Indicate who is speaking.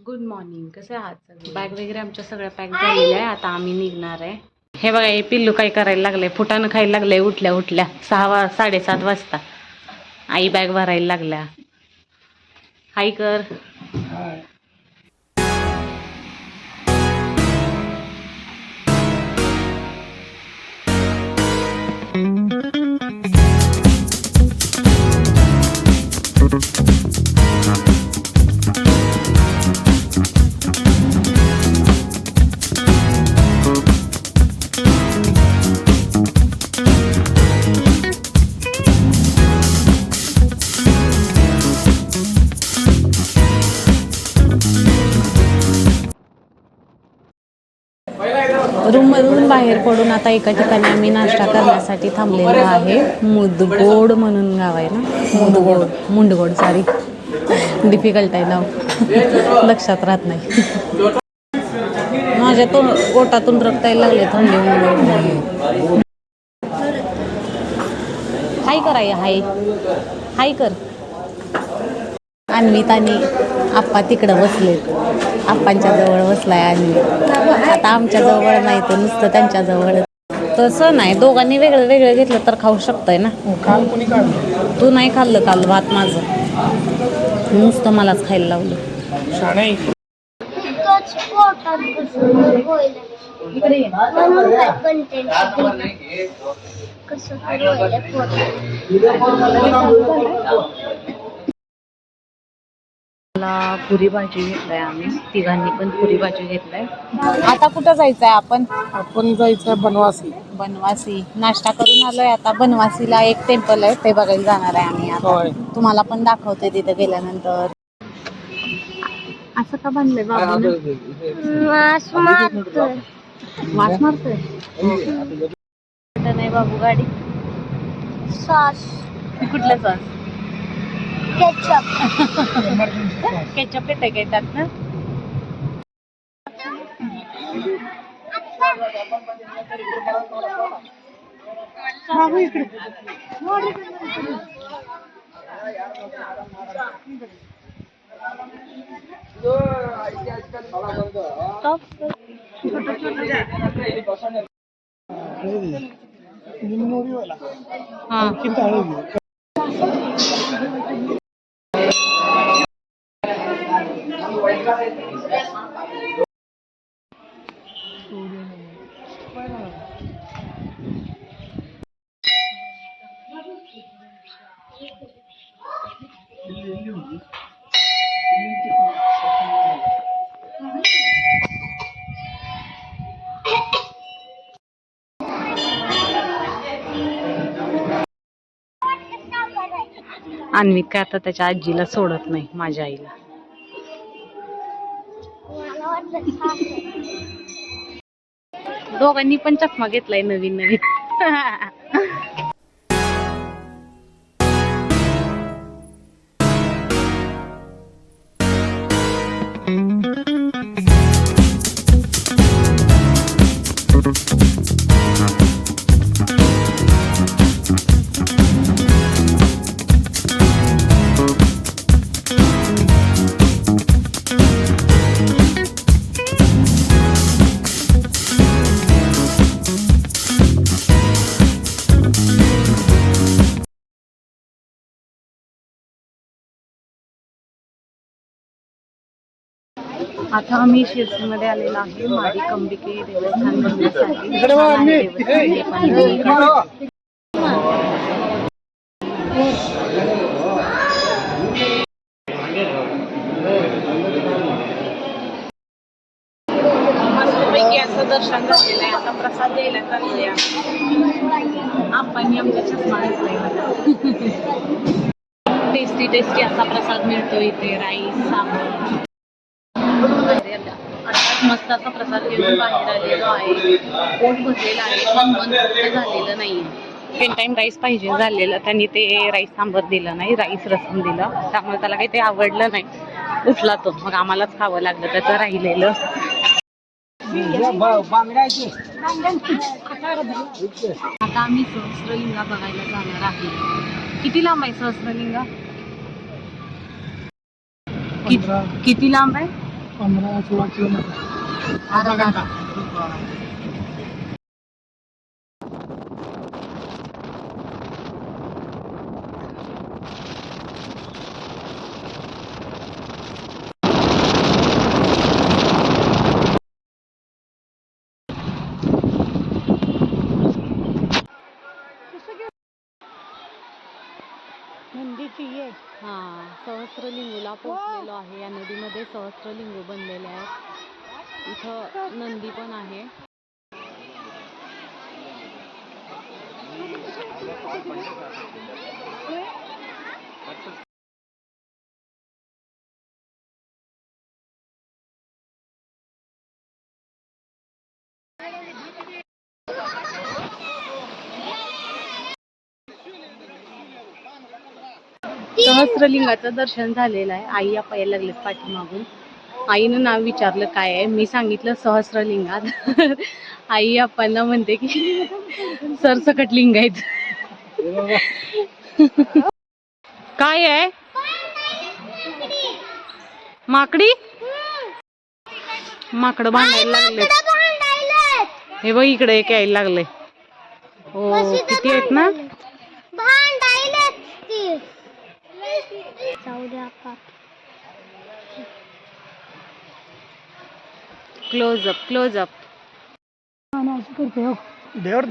Speaker 1: Good morning. कसे आहात सगळे? बॅग वगैरे आमच्या सगळ्या पॅक झालेल्या आहे. आता आम्ही निघणार आहे. हे बघा, हे पिल्लू काय करायला लागलंय, फुटानं खायला लागलंय उठल्या उठल्या 6:30 वाजता. आई बॅग भरायला लागल्या. हाय कर. रूममधून बाहेर पडून आता एका ठिकाणी आम्ही नाश्ता करण्यासाठी थांबलेलो आहे. मुदगोड म्हणून गाव आहे ना, मुंडगोड सॉरी, डिफिकल्ट आहे नाव, लक्षात राहत नाही. माझ्या पोटातून रक्त यायला लागले थंडीमुळे. हाय कराय, हाय हाय कर. अन्वित आणि आप्पा तिकडं बसलेत. आप्पांच्या जवळ बसलाय अन्वित. आता आमच्या जवळ नाही तर नुसतं त्यांच्या जवळ. तसं नाही, दोघांनी वेगळं वेगळं घेतलं तर खाऊ शकतंय ना.
Speaker 2: काल कोणी काढलं?
Speaker 1: तू नाही खाल्लं काल भात माझं, नुसतं मलाच खायला लावलं. मला पुरी भाजी घेतलाय आम्ही तिघांनी, पण पुरी भाजी घेतलाय. आता कुठं जायचंय आपण?
Speaker 2: आपण जायचंय बनवासी.
Speaker 1: बनवासी नाश्ता करून आलोय. आता बनवासीला एक टेम्पल आहे, ते बघायला जाणार आहे आम्ही. आता तुम्हाला पण दाखवते तिथे गेल्यानंतर. असं का बांधलंय बाबू? वास मारतोय. नाही बाबू, गाडी सॉस. कुठलं सॉस? केचप येते काय त्यात ना? अन्वित काय आता त्याच्या आजीला सोडत नाही, माझ्या आईला. दोघांनी पण चष्मा घेतलाय नवीन नवीन. आता आम्ही शिरसीमध्ये आलेलो आहे मारी कंबिके देवस्थान बघण्यासाठी. मस्तपैकी असं दर्शन झालेलं आहे. आता प्रसाद द्यायला चाललोय. आपण आमच्या चष्मा घेतलाय. टेस्टी टेस्टी असा प्रसाद मिळतो इथे. राईस, सांबर, मस्त असा प्रसाद घेऊन बाहेर आलेलो आहे. पोट भरलेलं आहे, पण मन तृप्त झालेलं नाही. 10 टाइम राईस पाहिजे झालेलं, त्यांनी ते राईस सांबर दिलं नाही, राईस रसम दिलं. त्यामुळे त्याला काही ते आवडलं नाही, उठला तो. मग आम्हालाच खावं लागलं त्याचं राहिलेलं. आता आम्ही सहस्रलिंगा बघायला जाणार आहे. किती लांब आहे सहस्रलिंगा? किती लांब आहे?
Speaker 2: 15-16 किलोमीटर.
Speaker 1: आधा घंटा.
Speaker 2: नंदीची ये.
Speaker 1: हा, सहस्रलिंगूला पोहोचलेलो आहे. या नदीमध्ये सहस्रलिंगू बनलेले आहेत. इथं नंदी पण आहे. सहस्रलिंगाचं दर्शन झालेलं आहे. आई आपा यायला लागलेत पाठीमागून. आईनं नाव विचारलं काय आहे, मी सांगितलं सहस्रलिंगात. आई आपांना म्हणते की सरसकट लिंग आहेत. काय आहे? माकडी? माकड भांडायला लागले. हे बघ इकडे एक यायला लागले. हो, किती आहेत ना? Close up, close up.
Speaker 2: देवर